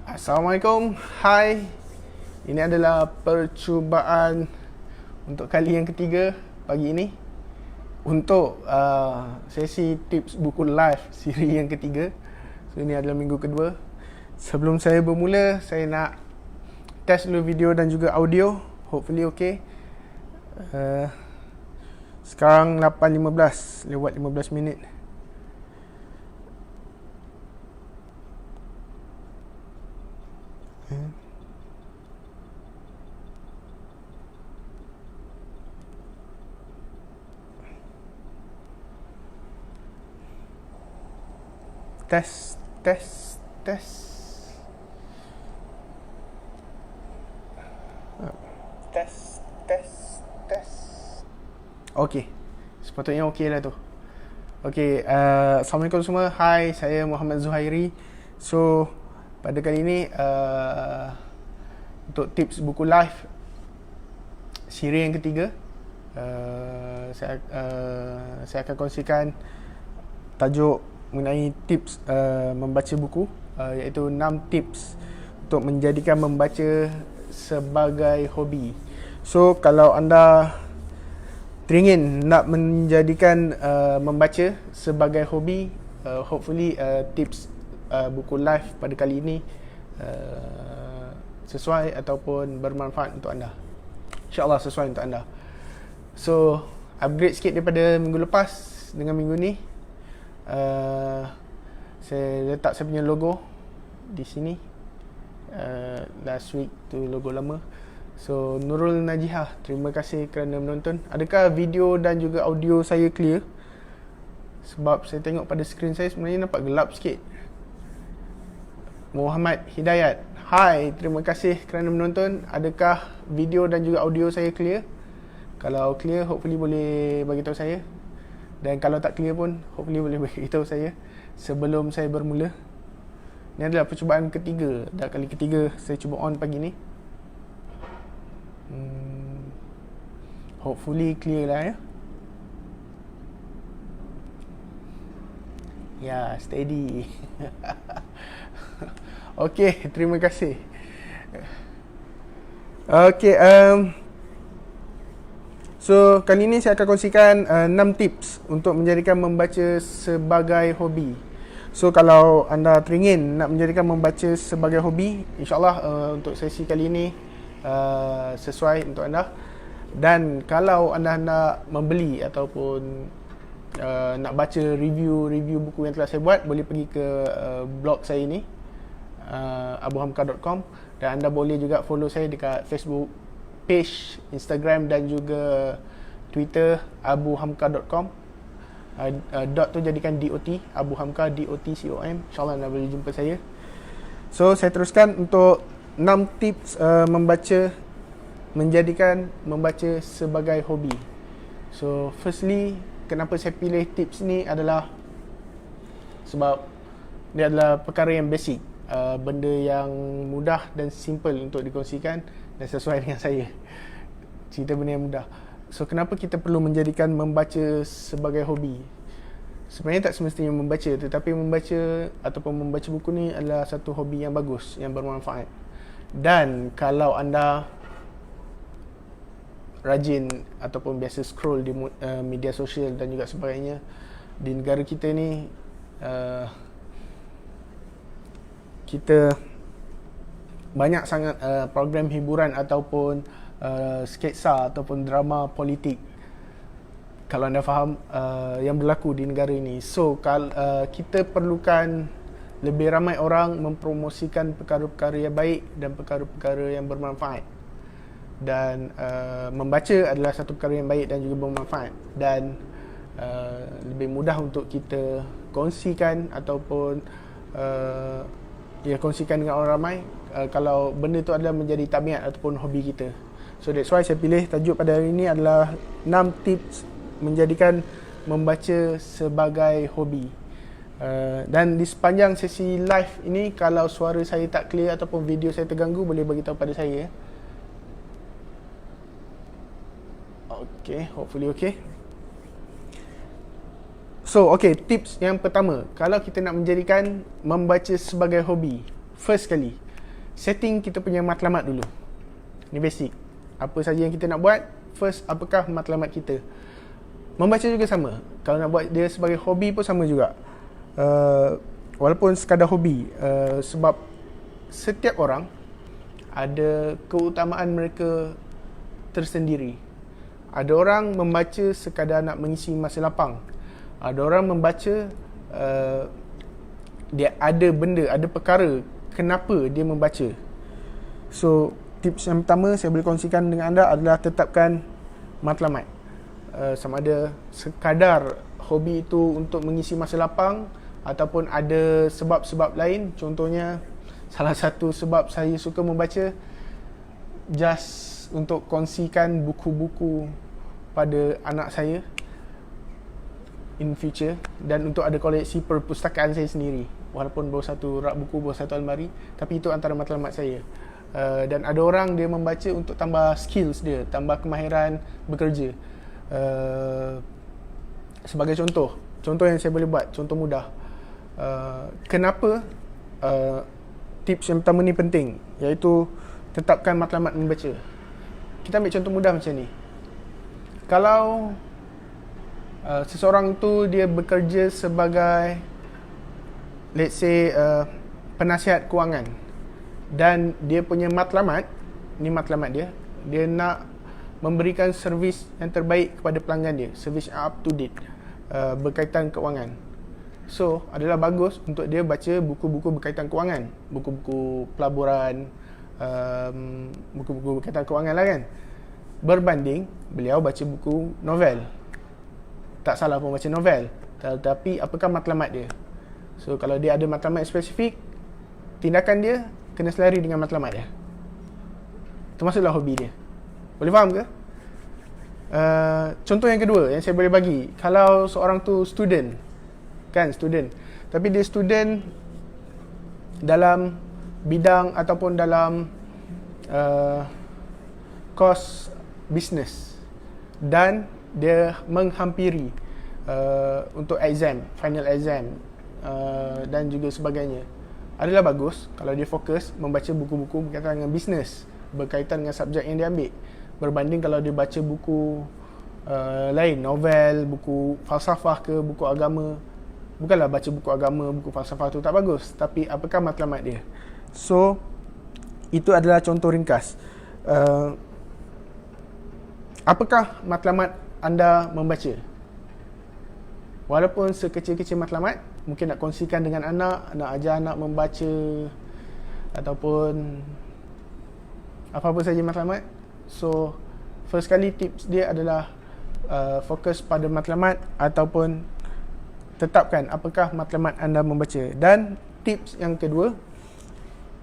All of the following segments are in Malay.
Assalamualaikum, hai. Ini adalah percubaan untuk kali yang ketiga pagi ini untuk sesi tips buku live siri yang ketiga. So ini adalah minggu kedua. Sebelum saya bermula, saya nak test dulu video dan juga audio. Hopefully okay. Sekarang 8.15, lewat 15 minit. Test. Test. Okey. Sepatutnya okey lah tu. Okey, Assalamualaikum semua. Hai, saya Muhammad Zuhairi. So, pada kali ini untuk tips buku live siri yang ketiga, saya akan kongsikan tajuk mengenai tips membaca buku, iaitu 6 tips untuk menjadikan membaca sebagai hobi. So kalau anda teringin nak menjadikan membaca sebagai hobi, hopefully tips buku live pada kali ini sesuai ataupun bermanfaat untuk anda. InsyaAllah sesuai untuk anda. So upgrade sikit daripada minggu lepas dengan minggu ni. Saya letak saya punya logo di sini. Last week tu logo lama. So Nurul Najihah, terima kasih kerana menonton. Adakah video dan juga audio saya clear? Sebab saya tengok pada skrin saya sebenarnya nampak gelap sikit. Muhammad Hidayat, hai, terima kasih kerana menonton. Adakah video dan juga audio saya clear? Kalau clear, hopefully boleh bagi tahu saya. Dan kalau tak clear pun, hopefully boleh beritahu saya sebelum saya bermula. Ini adalah percubaan ketiga. Dah kali ketiga saya cuba on pagi ni. Hopefully clear lah ya. Ya, steady. Okey, terima kasih. Okey, so kali ini saya akan kongsikan 6 tips untuk menjadikan membaca sebagai hobi. So kalau anda teringin nak menjadikan membaca sebagai hobi, insyaAllah untuk sesi kali ini sesuai untuk anda. Dan kalau anda nak membeli ataupun nak baca review buku yang telah saya buat, boleh pergi ke blog saya ini, abuhamka.com, dan anda boleh juga follow saya dekat Facebook page, Instagram dan juga Twitter abuhamka.com. Dot tu jadikan DOT, abuhamka, DOTCOM. InsyaAllah anda boleh jumpa saya. So saya teruskan untuk 6 tips menjadikan membaca sebagai hobi. So firstly, kenapa saya pilih tips ni adalah sebab dia adalah perkara yang basic, benda yang mudah dan simple untuk dikongsikan dan sesuai dengan saya. Cerita benda yang mudah. So kenapa kita perlu menjadikan membaca sebagai hobi? Sebenarnya tak semestinya membaca, tetapi membaca ataupun membaca buku ni adalah satu hobi yang bagus, yang bermanfaat. Dan kalau anda rajin ataupun biasa scroll di media sosial dan juga sebagainya, di negara kita ni kita banyak sangat program hiburan ataupun sketsa ataupun drama politik, kalau anda faham, yang berlaku di negara ini. So kita perlukan lebih ramai orang mempromosikan perkara-perkara yang baik dan perkara-perkara yang bermanfaat. Dan membaca adalah satu perkara yang baik dan juga bermanfaat, dan lebih mudah untuk kita kongsikan ataupun kongsikan dengan orang ramai kalau benda tu adalah menjadi tabiat ataupun hobi kita. So that's why saya pilih tajuk pada hari ini adalah 6 tips menjadikan membaca sebagai hobi. Dan di sepanjang sesi live ini, kalau suara saya tak clear ataupun video saya terganggu, boleh bagi tahu pada saya. Okay, hopefully okay. So, okay, tips yang pertama, kalau kita nak menjadikan membaca sebagai hobi, first kali, setting kita punya matlamat dulu. Ni basic. Apa saja yang kita nak buat, first apakah matlamat kita. Membaca juga sama. Kalau nak buat dia sebagai hobi pun sama juga. Walaupun sekadar hobi, sebab setiap orang ada keutamaan mereka tersendiri. Ada orang membaca sekadar nak mengisi masa lapang. Ada orang membaca dia ada benda, ada perkara kenapa dia membaca. So tips yang pertama saya boleh kongsikan dengan anda adalah tetapkan matlamat. Sama ada sekadar hobi itu untuk mengisi masa lapang ataupun ada sebab-sebab lain. Contohnya, salah satu sebab saya suka membaca just untuk kongsikan buku-buku pada anak saya in future, dan untuk ada koleksi perpustakaan saya sendiri. Walaupun baru satu rak buku, baru satu almari, tapi itu antara matlamat saya. Dan ada orang dia membaca untuk tambah skills dia, tambah kemahiran bekerja. Sebagai contoh yang saya boleh buat, contoh mudah. Kenapa tips yang pertama ni penting, iaitu tetapkan matlamat membaca. Kita ambil contoh mudah macam ni. Kalau seseorang tu dia bekerja sebagai, let's say, penasihat kewangan, dan dia punya matlamat, ni matlamat dia, dia nak memberikan servis yang terbaik kepada pelanggan dia, servis yang up to date berkaitan kewangan. So, adalah bagus untuk dia baca buku-buku berkaitan kewangan, buku-buku pelaburan, buku-buku berkaitan kewangan lah kan. Berbanding beliau baca buku novel. Tak salah pun baca novel, tetapi apakah matlamat dia? So, kalau dia ada matlamat spesifik, tindakan dia kena selari dengan matlamat dia. Termasuklah hobi dia. Boleh faham ke? Contoh yang kedua yang saya boleh bagi, kalau seorang tu student, tapi dia student dalam bidang ataupun dalam course business, dan dia menghampiri untuk exam, final exam, dan juga sebagainya. Adalah bagus kalau dia fokus membaca buku-buku berkaitan dengan business, berkaitan dengan subjek yang dia ambil, berbanding kalau dia baca buku lain, novel, buku falsafah ke, buku agama. Bukanlah baca buku agama, buku falsafah tu tak bagus, tapi apakah matlamat dia. So, itu adalah contoh ringkas. Apakah matlamat anda membaca? Walaupun sekecil-kecil matlamat, mungkin nak kongsikan dengan anak, nak ajar anak membaca, ataupun apa-apa saja matlamat. So, first kali tips dia adalah fokus pada matlamat, ataupun tetapkan apakah matlamat anda membaca. Dan tips yang kedua,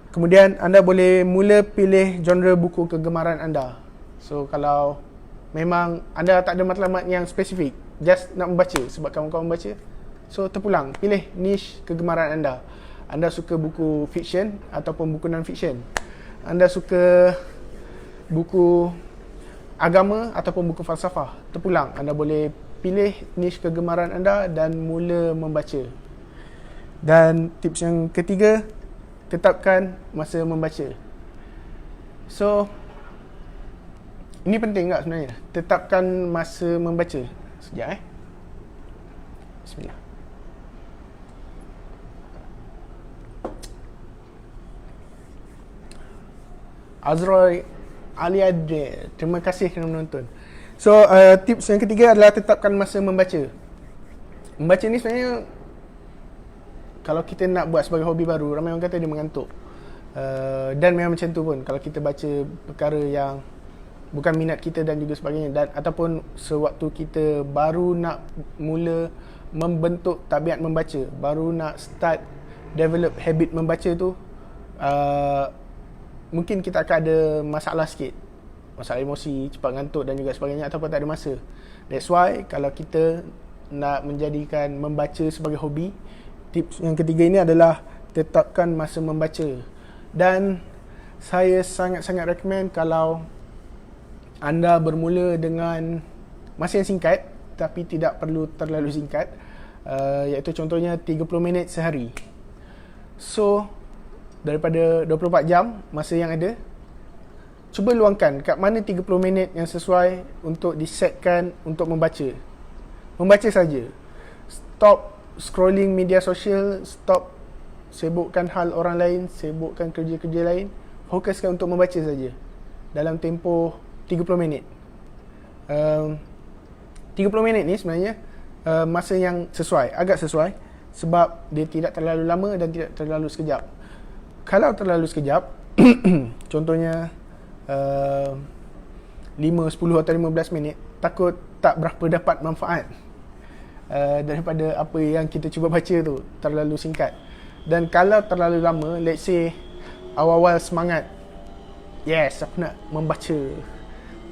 kemudian anda boleh mula pilih genre buku kegemaran anda. So, kalau memang anda tak ada matlamat yang spesifik, just nak membaca sebab kawan-kawan baca, so terpulang, pilih niche kegemaran anda. Anda suka buku fiction ataupun buku non-fiction, anda suka buku agama ataupun buku falsafah, terpulang, anda boleh pilih niche kegemaran anda dan mula membaca. Dan tips yang ketiga, tetapkan masa membaca. So, ini penting tak sebenarnya? Tetapkan masa membaca. Sekejap Bismillah. Azroy Ali Adre, terima kasih kerana menonton. So, tips yang ketiga adalah tetapkan masa membaca. Membaca ni sebenarnya, kalau kita nak buat sebagai hobi baru, ramai orang kata dia mengantuk. Dan memang macam tu pun, kalau kita baca perkara yang bukan minat kita dan juga sebagainya, dan ataupun sewaktu kita baru nak mula membentuk tabiat membaca, baru nak start develop habit membaca tu, mungkin kita akan ada masalah sikit, masalah emosi, cepat ngantuk dan juga sebagainya, ataupun tak ada masa. That's why kalau kita nak menjadikan membaca sebagai hobi, tips yang ketiga ini adalah tetapkan masa membaca. Dan saya sangat-sangat recommend kalau anda bermula dengan masa yang singkat, tapi tidak perlu terlalu singkat, iaitu contohnya 30 minit sehari. So, daripada 24 jam masa yang ada, cuba luangkan kat mana 30 minit yang sesuai untuk disetkan untuk membaca. Membaca saja. Stop scrolling media sosial, stop sibukkan hal orang lain, sibukkan kerja-kerja lain. Fokuskan untuk membaca saja dalam tempoh 30 minit. 30 minit ni sebenarnya masa yang sesuai, agak sesuai, sebab dia tidak terlalu lama dan tidak terlalu sekejap. Kalau terlalu sekejap, contohnya 5, 10 atau 15 minit, takut tak berapa dapat manfaat daripada apa yang kita cuba baca tu, terlalu singkat. Dan kalau terlalu lama, let's say awal-awal semangat, yes, aku nak membaca,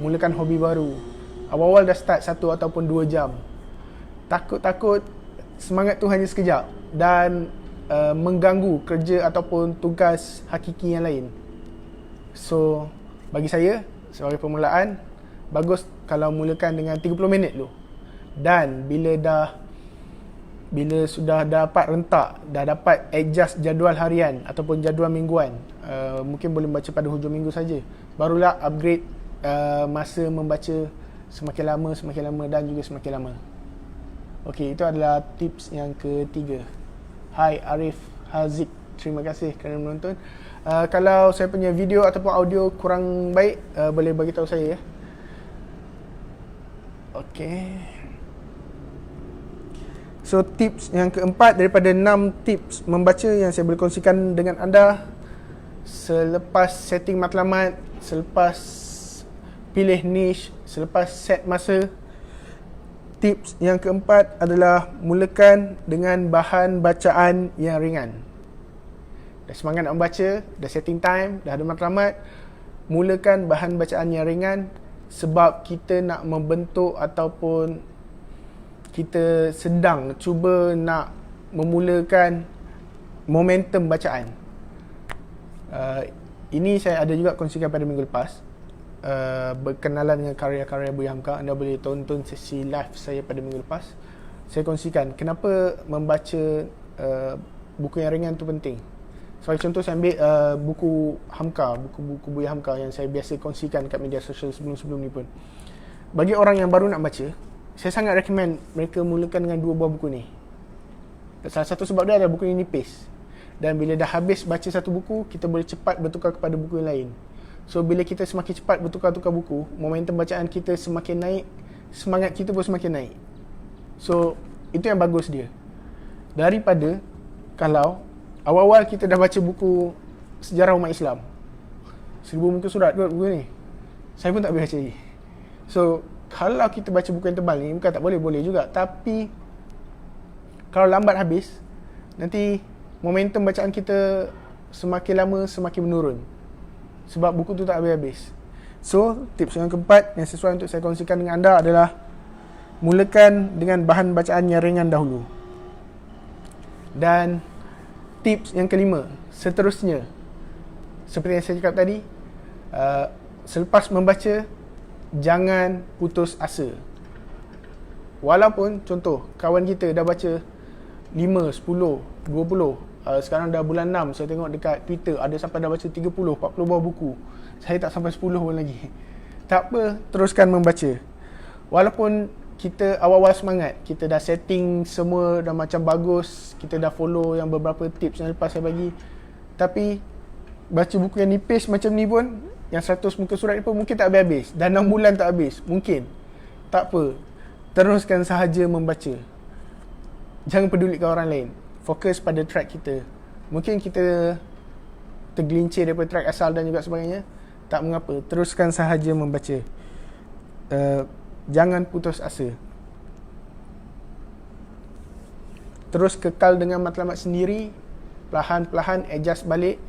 mulakan hobi baru, awal-awal dah start 1 ataupun 2 jam, takut-takut semangat tu hanya sekejap dan mengganggu kerja ataupun tugas hakiki yang lain. So, bagi saya, sebagai permulaan, bagus kalau mulakan dengan 30 minit dulu. Dan bila sudah dapat rentak, dah dapat adjust jadual harian ataupun jadual mingguan, mungkin boleh baca pada hujung minggu saja, barulah upgrade masa membaca semakin lama dan juga semakin lama. Okey, itu adalah tips yang ketiga. Hai Arif Haziq, terima kasih kerana menonton. Kalau saya punya video ataupun audio kurang baik, boleh bagi tahu saya ya. Okey. So tips yang keempat daripada 6 tips membaca yang saya boleh kongsikan dengan anda selepas setting matlamat, selepas pilih niche, selepas set masa. Tips yang keempat adalah mulakan dengan bahan bacaan yang ringan. Dah semangat nak membaca, dah setting time, dah ada matlamat, mulakan bahan bacaan yang ringan, sebab kita nak membentuk ataupun kita sedang cuba nak memulakan momentum bacaan. Ini saya ada juga kongsikan pada minggu lepas, berkenalan dengan karya-karya Buya Hamka. Anda boleh tonton sesi live saya pada minggu lepas. Saya kongsikan kenapa membaca buku yang ringan tu penting. Sebagai contoh, saya ambil buku Hamka, buku Buya Hamka yang saya biasa kongsikan kat media sosial sebelum-sebelum ni pun. Bagi orang yang baru nak baca, saya sangat recommend mereka mulakan dengan 2 buah buku ni. Salah satu sebab dia adalah buku yang nipis, dan bila dah habis baca satu buku, kita boleh cepat bertukar kepada buku yang lain. So bila kita semakin cepat bertukar-tukar buku, momentum bacaan kita semakin naik, semangat kita pun semakin naik. So itu yang bagus dia, daripada kalau awal-awal kita dah baca buku sejarah umat Islam, 1000 muka surat kot buku ni, saya pun tak boleh baca lagi. So kalau kita baca buku yang tebal ni, bukan tak boleh, boleh juga, tapi kalau lambat habis, nanti momentum bacaan kita semakin lama semakin menurun, sebab buku tu tak habis-habis. So tips yang keempat yang sesuai untuk saya kongsikan dengan anda adalah mulakan dengan bahan bacaan yang ringan dahulu. Dan tips yang kelima, seterusnya, seperti yang saya cakap tadi, selepas membaca, jangan putus asa. Walaupun contoh, kawan kita dah baca 5, 10, 20, sekarang dah bulan 6, saya tengok dekat Twitter ada sampai dah baca 30, 40 buah buku. Saya tak sampai 10 pun lagi. Tak apa, teruskan membaca. Walaupun kita awal-awal semangat, kita dah setting semua dah macam bagus, kita dah follow yang beberapa tips yang lepas saya bagi, tapi baca buku yang nipis macam ni pun, yang 100 muka surat ni pun mungkin tak habis-habis, dah 6 bulan tak habis, mungkin. Tak apa, teruskan sahaja membaca. Jangan pedulikan orang lain, fokus pada track kita. Mungkin kita tergelincir daripada track asal dan juga sebagainya, tak mengapa, teruskan sahaja membaca. Jangan putus asa. Terus kekal dengan matlamat sendiri, perlahan-perlahan adjust balik,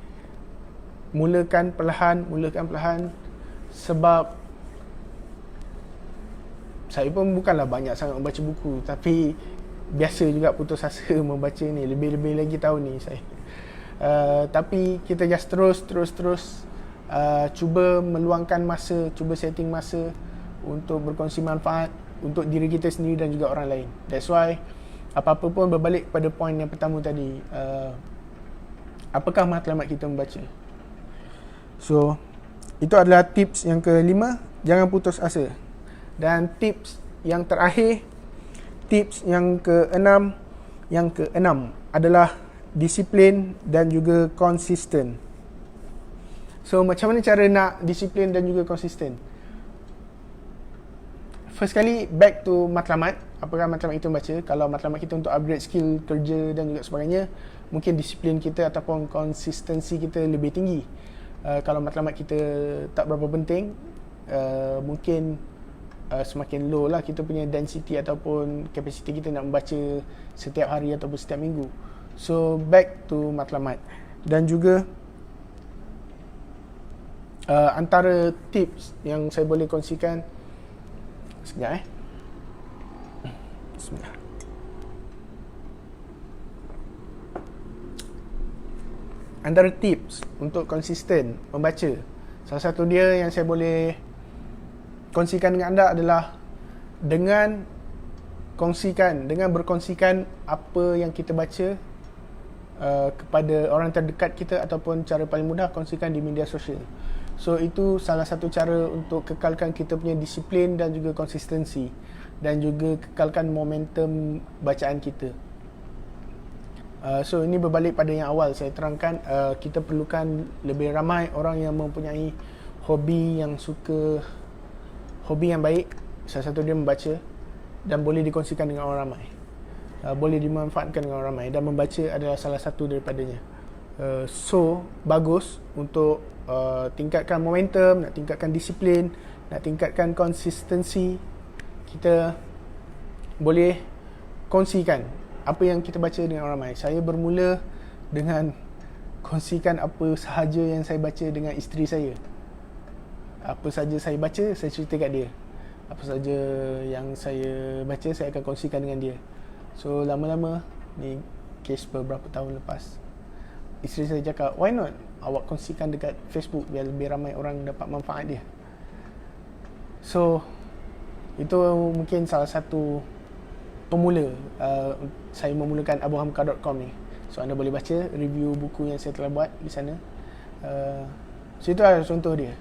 mulakan perlahan, sebab saya pun bukanlah banyak sangat membaca buku, tapi biasa juga putus asa membaca ni, lebih-lebih lagi tahun ni saya. Tapi kita just terus cuba meluangkan masa, cuba setting masa untuk berkongsi manfaat untuk diri kita sendiri dan juga orang lain. That's why apa-apa pun berbalik pada poin yang pertama tadi, apakah matlamat kita membaca. So, itu adalah tips yang kelima, jangan putus asa. Dan tips yang terakhir, tips yang keenam adalah disiplin dan juga konsisten. So, macam mana cara nak disiplin dan juga konsisten? First kali, back to matlamat. Apakah matlamat kita membaca? Kalau matlamat kita untuk upgrade skill kerja dan juga sebagainya, mungkin disiplin kita ataupun konsistensi kita lebih tinggi. Kalau matlamat kita tak berapa penting, mungkin semakin low lah kita punya density ataupun capacity kita nak membaca setiap hari ataupun setiap minggu. So, back to matlamat. Dan juga antara tips yang saya boleh kongsikan, sekejap Bismillah. Antara tips untuk konsisten membaca, salah satu dia yang saya boleh kongsikan dengan anda adalah dengan berkongsikan apa yang kita baca kepada orang terdekat kita, ataupun cara paling mudah kongsikan di media sosial. So, itu salah satu cara untuk kekalkan kita punya disiplin dan juga konsistensi, dan juga kekalkan momentum bacaan kita. So, ini berbalik pada yang awal saya terangkan, kita perlukan lebih ramai orang yang mempunyai hobi yang baik. Salah satu dia membaca dan boleh dikongsikan dengan orang ramai, boleh dimanfaatkan dengan orang ramai, dan membaca adalah salah satu daripadanya. So, bagus untuk tingkatkan momentum, nak tingkatkan disiplin, nak tingkatkan konsistensi. Kita boleh kongsikan apa yang kita baca dengan orang ramai. Saya bermula dengan kongsikan apa sahaja yang saya baca dengan isteri saya. Apa saja saya baca, saya cerita kat dia. Apa saja yang saya baca, saya akan kongsikan dengan dia. So, lama-lama, ni kes beberapa tahun lepas, isteri saya cakap, why not awak kongsikan dekat Facebook biar lebih ramai orang dapat manfaat dia. So, itu mungkin salah satu pemula saya memulakan abuhamka.com ni. So, anda boleh baca review buku yang saya telah buat di sana. So, itu adalah contoh dia.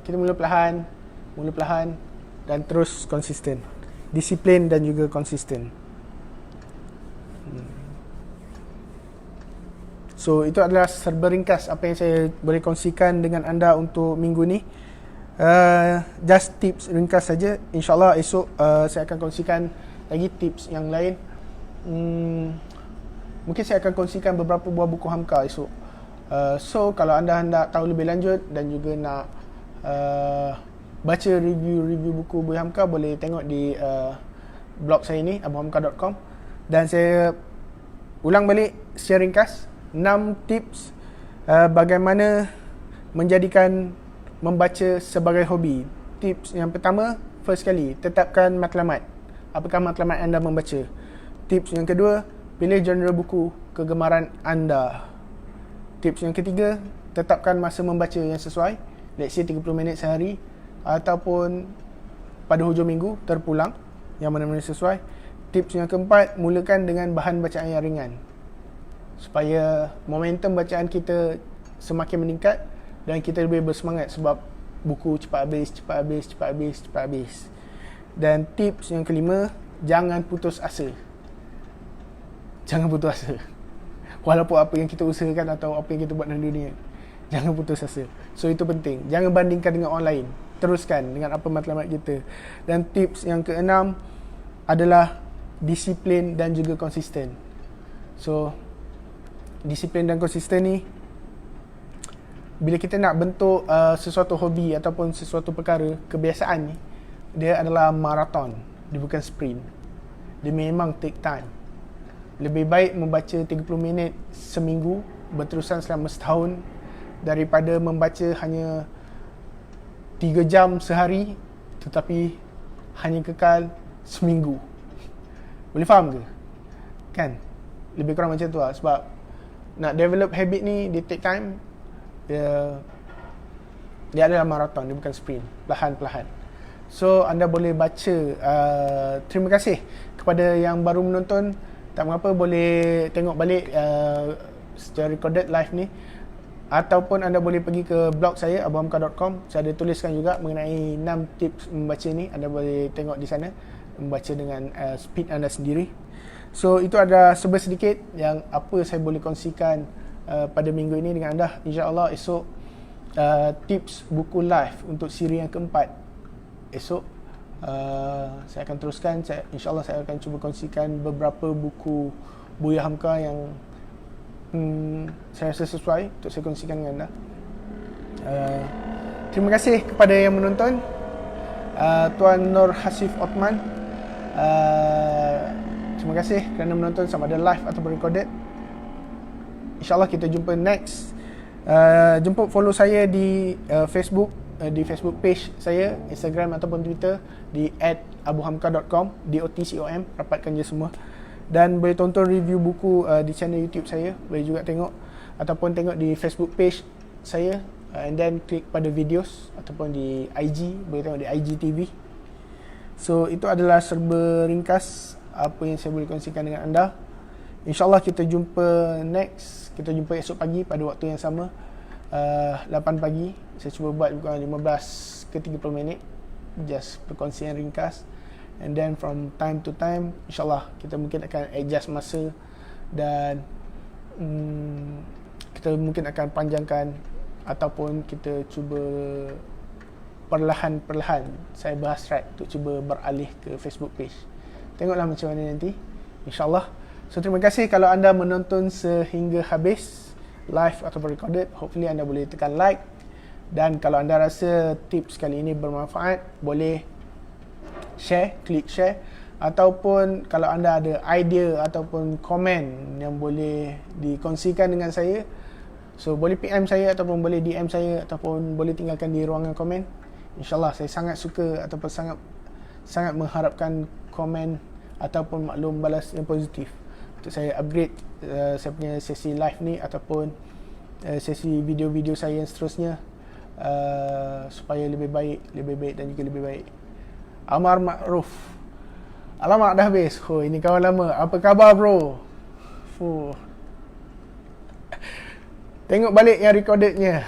Kita mula perlahan dan terus konsisten. Disiplin dan juga konsisten. So, itu adalah serba ringkas apa yang saya boleh kongsikan dengan anda untuk minggu ni. Just tips ringkas saja. InsyaAllah esok saya akan kongsikan lagi tips yang lain. Mungkin saya akan kongsikan beberapa buah buku Hamka esok. So, kalau anda hendak tahu lebih lanjut dan juga nak baca review buku buku Hamka, boleh tengok di blog saya ni, abuhamka.com. Dan saya ulang balik secara ringkas 6 tips bagaimana menjadikan membaca sebagai hobi. Tips yang pertama, first kali, tetapkan matlamat. Apakah matlamat anda membaca? Tips yang kedua, pilih genre buku kegemaran anda. Tips yang ketiga, tetapkan masa membaca yang sesuai. Let's say 30 minit sehari, ataupun pada hujung minggu terpulang, yang mana-mana sesuai. Tips yang keempat, mulakan dengan bahan bacaan yang ringan, supaya momentum bacaan kita semakin meningkat dan kita lebih bersemangat, sebab buku cepat habis. Dan tips yang kelima, jangan putus asa. Walaupun apa yang kita usahakan atau apa yang kita buat dalam dunia, jangan putus asa. So, itu penting. Jangan bandingkan dengan orang lain. Teruskan dengan apa matlamat kita. Dan tips yang keenam adalah disiplin dan juga konsisten. So, disiplin dan konsisten ni, bila kita nak bentuk sesuatu hobi ataupun sesuatu perkara, kebiasaan ni, dia adalah maraton, dia bukan sprint. Dia memang take time. Lebih baik membaca 30 minit seminggu berterusan selama setahun, daripada membaca hanya 3 jam sehari tetapi hanya kekal seminggu. Boleh faham ke? Kan? Lebih kurang macam tu lah. Sebab nak develop habit ni, dia take time. Dia adalah maraton, dia bukan sprint. Perlahan-perlahan. So, anda boleh baca. Terima kasih kepada yang baru menonton. Tak mengapa, boleh tengok balik secara recorded live ni, ataupun anda boleh pergi ke blog saya abuhamka.com. Saya ada tuliskan juga mengenai 6 tips membaca ni. Anda boleh tengok di sana, membaca dengan speed anda sendiri. So itu ada sedikit yang apa saya boleh kongsikan pada minggu ini dengan anda. InsyaAllah esok tips buku live untuk siri yang keempat. Esok saya akan teruskan. InsyaAllah saya akan cuba kongsikan beberapa buku Buya Hamka yang saya rasa sesuai untuk saya kongsikan dengan anda. Terima kasih kepada yang menonton. Tuan Nur Hasif Othman, terima kasih kerana menonton sama ada live ataupun recorded. InsyaAllah kita jumpa next. Jemput follow saya di Facebook, di Facebook page saya, Instagram ataupun Twitter di @abuhamka.com, DOTCOM, rapatkan je semua. Dan boleh tonton review buku di channel YouTube saya, boleh juga tengok, ataupun tengok di Facebook page saya, and then klik pada videos, ataupun di IG, boleh tengok di IGTV. So itu adalah serba ringkas apa yang saya boleh kongsikan dengan anda. InsyaAllah kita jumpa next. Kita jumpa esok pagi pada waktu yang sama, 8 pagi. Saya cuba buat lebih kurang 15 ke 30 minit, just perkongsian ringkas. And then from time to time, InsyaAllah kita mungkin akan adjust masa, dan kita mungkin akan panjangkan, ataupun kita cuba perlahan-perlahan saya bahas track untuk cuba beralih ke Facebook page. Tengoklah macam mana nanti, InsyaAllah. So terima kasih kalau anda menonton sehingga habis, live ataupun recorded. Hopefully anda boleh tekan like, dan kalau anda rasa tips kali ini bermanfaat, boleh share, klik share, ataupun kalau anda ada idea ataupun komen yang boleh dikongsikan dengan saya, so boleh PM saya, ataupun boleh DM saya, ataupun boleh tinggalkan di ruangan komen. InsyaAllah saya sangat suka ataupun sangat mengharapkan komen ataupun maklum balas yang positif untuk saya upgrade saya punya sesi live ni, ataupun sesi video-video saya yang seterusnya, supaya lebih baik dan juga lebih baik. Amar Ma'ruf. Alamak dah habis. Ini kawan lama. Apa khabar bro? Tengok balik yang recordednya.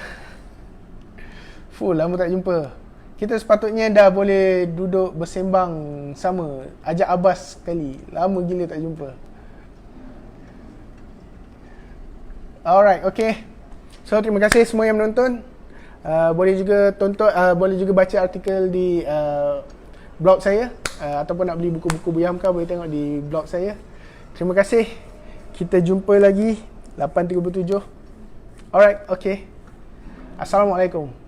Lama tak jumpa. Kita sepatutnya dah boleh duduk bersembang sama. Ajak Abbas sekali. Lama gila tak jumpa. Alright, okay. So terima kasih semua yang menonton. Boleh juga boleh juga baca artikel di blog saya, ataupun nak beli buku-buku Buya Hamka boleh tengok di blog saya. Terima kasih. Kita jumpa lagi 8.37. Alright, okay. Assalamualaikum.